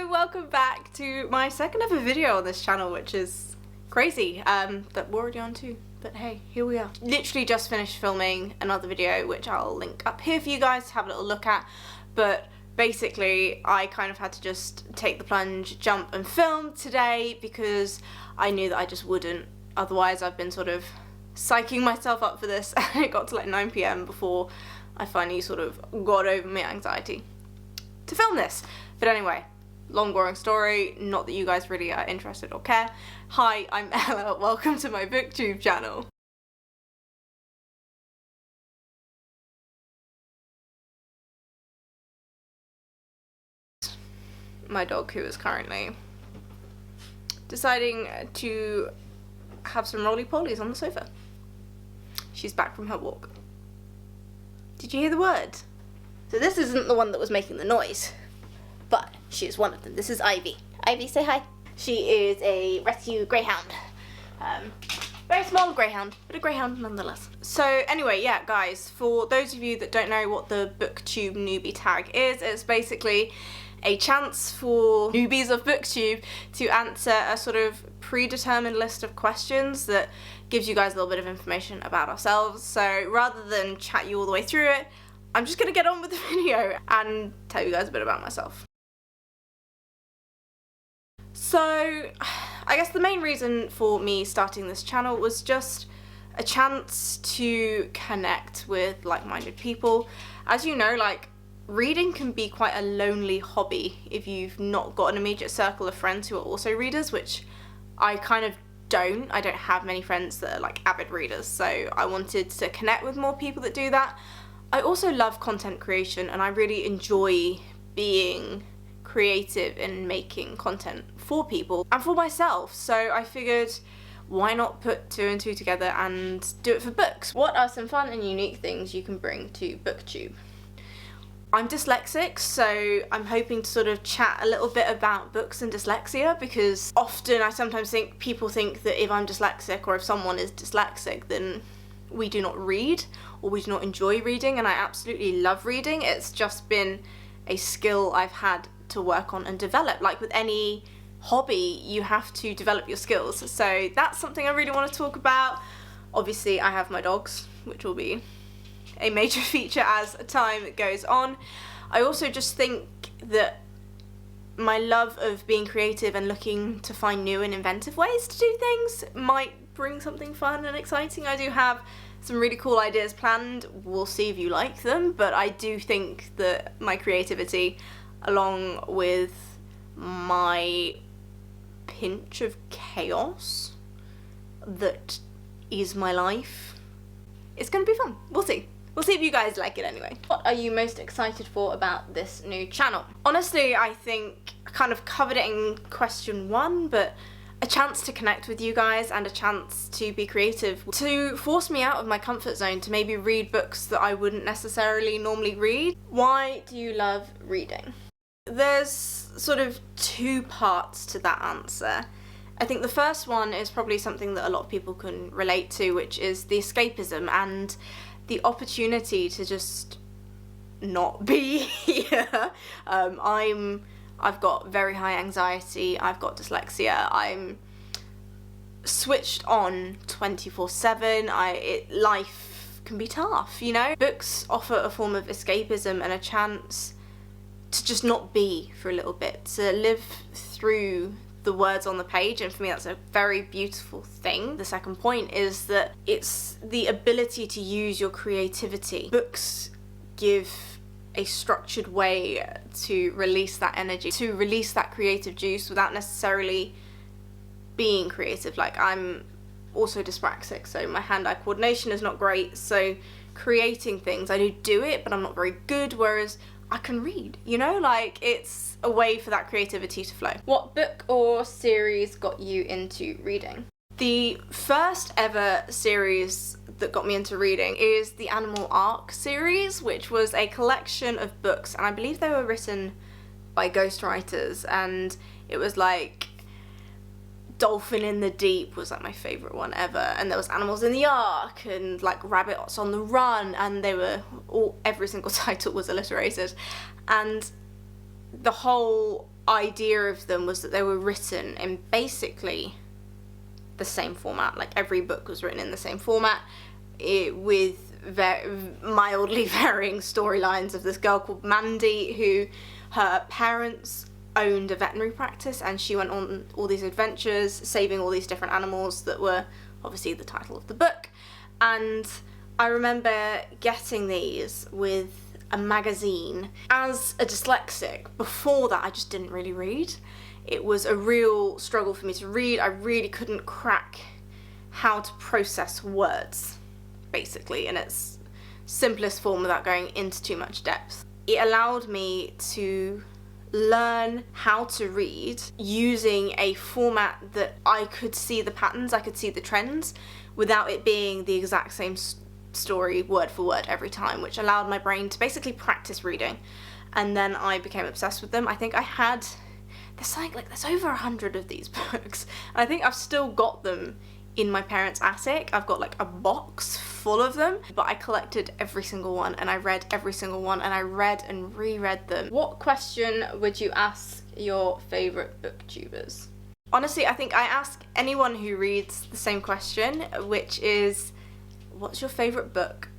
Hello, welcome back to my second ever video on this channel, which is crazy that we're already on two, but hey, here we are. Literally just finished filming another video which I'll link up here for you guys to have a little look at, but basically I kind of had to just take the plunge, jump and film today because I knew that I just wouldn't. Otherwise I've been sort of psyching myself up for this and it got to like 9 PM before I finally sort of got over my anxiety to film this. But anyway, long boring story, not that you guys really are interested or care. Hi, I'm Ella, welcome to my Booktube channel. My dog, who is currently deciding to have some roly-polies on the sofa. She's back from her walk. Did you hear the word? So this isn't the one that was making the noise, but she is one of them. This is Ivy. Ivy, say hi. She is a rescue greyhound. Very small greyhound, but a greyhound nonetheless. So anyway, yeah guys, for those of you that don't know what the Booktube newbie tag is, it's basically a chance for newbies of Booktube to answer a sort of predetermined list of questions that gives you guys a little bit of information about ourselves. So rather than chat you all the way through it, I'm just gonna get on with the video and tell you guys a bit about myself. So I guess the main reason for me starting this channel was just a chance to connect with like-minded people. As you know, like, reading can be quite a lonely hobby if you've not got an immediate circle of friends who are also readers, which I kind of don't. I don't have many friends that are like avid readers, so I wanted to connect with more people that do that. I also love content creation and I really enjoy being creative and making content for people and for myself, so I figured why not put two and two together and do it for books. What are some fun and unique things you can bring to Booktube? I'm dyslexic, so I'm hoping to sort of chat a little bit about books and dyslexia, because often I sometimes think people think that if I'm dyslexic or if someone is dyslexic then we do not read or we do not enjoy reading, and I absolutely love reading. It's just been a skill I've had to work on and develop. Like with any hobby, you have to develop your skills, so that's something I really want to talk about. Obviously I have my dogs, which will be a major feature as time goes on. I also just think that my love of being creative and looking to find new and inventive ways to do things might bring something fun and exciting. I do have some really cool ideas planned. We'll see if you like them, but I do think that my creativity, along with my pinch of chaos that is my life, it's gonna be fun. We'll see. We'll see if you guys like it anyway. What are you most excited for about this new channel? Honestly, I think I kind of covered it in question one, but a chance to connect with you guys and a chance to be creative, to force me out of my comfort zone, to maybe read books that I wouldn't necessarily normally read. Why do you love reading? There's sort of two parts to that answer. I think the first one is probably something that a lot of people can relate to, which is the escapism and the opportunity to just not be here. I've got very high anxiety, I've got dyslexia, I'm switched on 24/7, life can be tough, you know? Books offer a form of escapism and a chance to just not be for a little bit, to live through the words on the page, and for me that's a very beautiful thing. The second point is that it's the ability to use your creativity. Books give a structured way to release that energy, to release that creative juice without necessarily being creative. Like, I'm also dyspraxic, so my hand-eye coordination is not great, so creating things, I do it, but I'm not very good, whereas I can read, you know, like it's a way for that creativity to flow. What book or series got you into reading? The first ever series that got me into reading is the Animal Arc series, which was a collection of books, and I believe they were written by ghostwriters, and it was like Dolphin in the Deep was like my favourite one ever, and there was Animals in the Ark and like Rabbits on the Run, and they were every single title was alliterated, and the whole idea of them was that they were written in basically the same format. Like every book was written in the same format, with mildly varying storylines of this girl called Mandy, who her parents owned a veterinary practice, and she went on all these adventures saving all these different animals that were obviously the title of the book. And I remember getting these with a magazine. As a dyslexic, before that I just didn't really read. It was a real struggle for me to read. I really couldn't crack how to process words, basically, in its simplest form without going into too much depth. It allowed me to learn how to read using a format that I could see the patterns, I could see the trends, without it being the exact same story word for word every time, which allowed my brain to basically practice reading. And then I became obsessed with them. I think I had, there's over 100 of these books, and I think I've still got them in my parents' attic. I've got like a box full of them, but I collected every single one, and I read every single one, and I read and reread them. What question would you ask your favourite booktubers? Honestly, I think I ask anyone who reads the same question, which is, what's your favourite book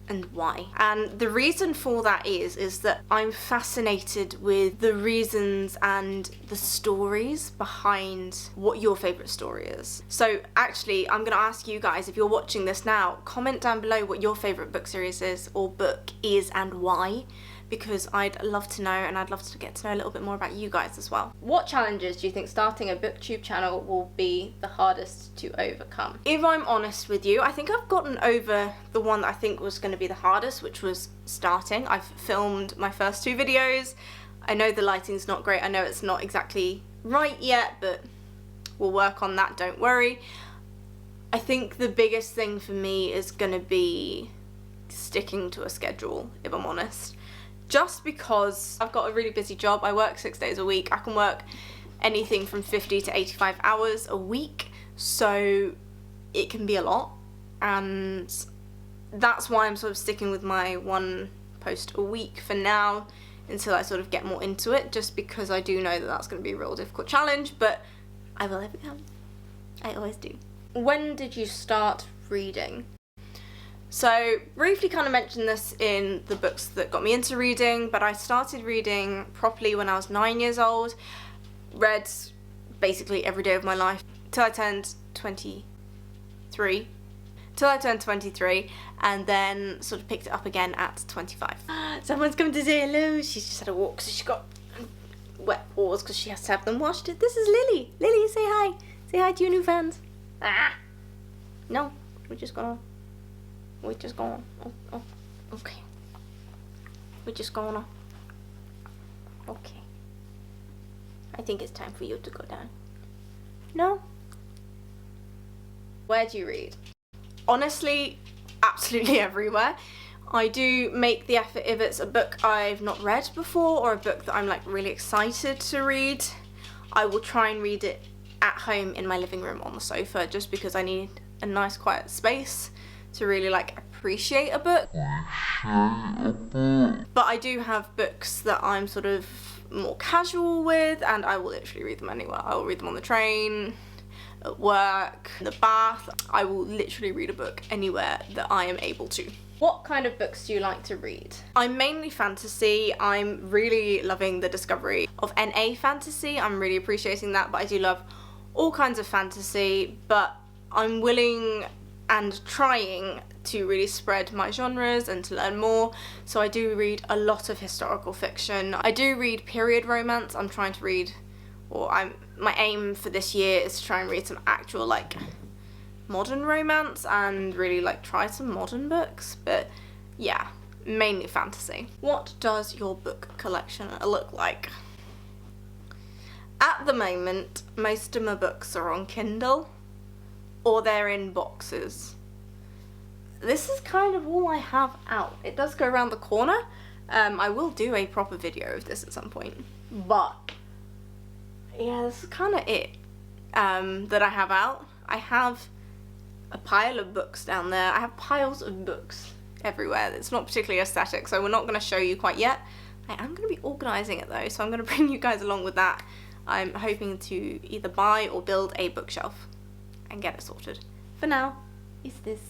and why? And the reason for that is that I'm fascinated with the reasons and the stories behind what your favourite story is. So actually, I'm going to ask you guys, if you're watching this now, comment down below what your favourite book series is, or book is, and why, because I'd love to know, and I'd love to get to know a little bit more about you guys as well. What challenges do you think starting a booktube channel will be the hardest to overcome? If I'm honest with you, I think I've gotten over the one that I think was going to be the hardest, which was starting. I've filmed my first 2 videos. I know the lighting's not great. I know it's not exactly right yet, but we'll work on that, don't worry. I think the biggest thing for me is going to be sticking to a schedule, if I'm honest. Just because I've got a really busy job. I work 6 days a week. I can work anything from 50 to 85 hours a week, so it can be a lot, and that's why I'm sort of sticking with my 1 post a week for now until I sort of get more into it, just because I do know that that's going to be a real difficult challenge, but I will overcome. I always do. When did you start reading? So, briefly kind of mentioned this in the books that got me into reading, but I started reading properly when I was 9 years old. Read basically every day of my life till I turned 23. And then sort of picked it up again at 25. Someone's come to say hello. She's just had a walk, so she's got wet paws because she has to have them washed. This is Lily. Lily, say hi. Say hi to your new fans. No, we're just gonna... We're just going, okay. We're just going, okay. I think it's time for you to go down. No? Where do you read? Honestly, absolutely everywhere. I do make the effort if it's a book I've not read before, or a book that I'm like really excited to read. I will try and read it at home in my living room on the sofa, just because I need a nice quiet space to really like appreciate a book. But I do have books that I'm sort of more casual with, and I will literally read them anywhere. I will read them on the train, at work, in the bath. I will literally read a book anywhere that I am able to. What kind of books do you like to read? I'm mainly fantasy. I'm really loving the discovery of NA fantasy. I'm really appreciating that, but I do love all kinds of fantasy, but I'm willing and trying to really spread my genres and to learn more. So I do read a lot of historical fiction. I do read period romance. I'm trying to read, my aim for this year is to try and read some actual like modern romance and really like try some modern books, but yeah, mainly fantasy. What does your book collection look like? At the moment, most of my books are on Kindle, or they're in boxes. This is kind of all I have out. It does go around the corner. I will do a proper video of this at some point, but yeah, this is kind of it that I have out. I have a pile of books down there. I have piles of books everywhere. It's not particularly aesthetic, so we're not going to show you quite yet. I am going to be organising it though, so I'm going to bring you guys along with that. I'm hoping to either buy or build a bookshelf and get it sorted. For now, it's this.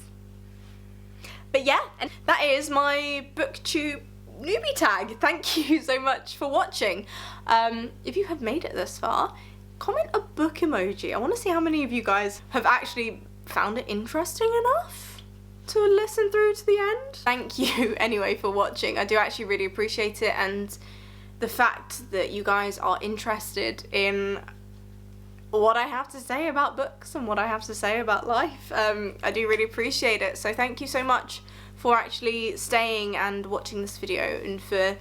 But yeah, and that is my Booktube newbie tag. Thank you so much for watching. If you have made it this far, comment a book emoji. I want to see how many of you guys have actually found it interesting enough to listen through to the end. Thank you anyway for watching. I do actually really appreciate it, and the fact that you guys are interested in what I have to say about books and what I have to say about life. I do really appreciate it, so thank you so much for actually staying and watching this video, and for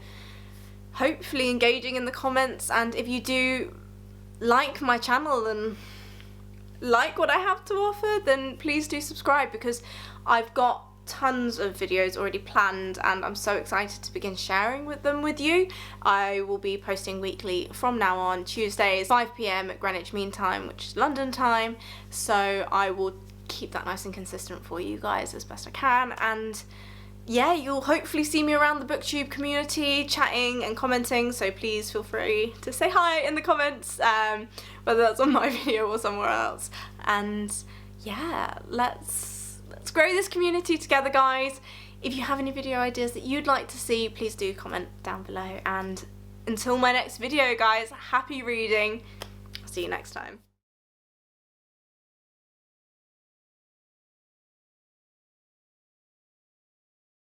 hopefully engaging in the comments. And if you do like my channel and like what I have to offer, then please do subscribe, because I've got tons of videos already planned and I'm so excited to begin sharing them with you. I will be posting weekly from now on, Tuesdays 5 PM at Greenwich Mean Time, which is London time, so I will keep that nice and consistent for you guys as best I can. And yeah, you'll hopefully see me around the Booktube community chatting and commenting, so please feel free to say hi in the comments, whether that's on my video or somewhere else. And yeah, let's grow this community together, guys. If you have any video ideas that you'd like to see, please do comment down below. And until my next video, guys, happy reading. I'll see you next time.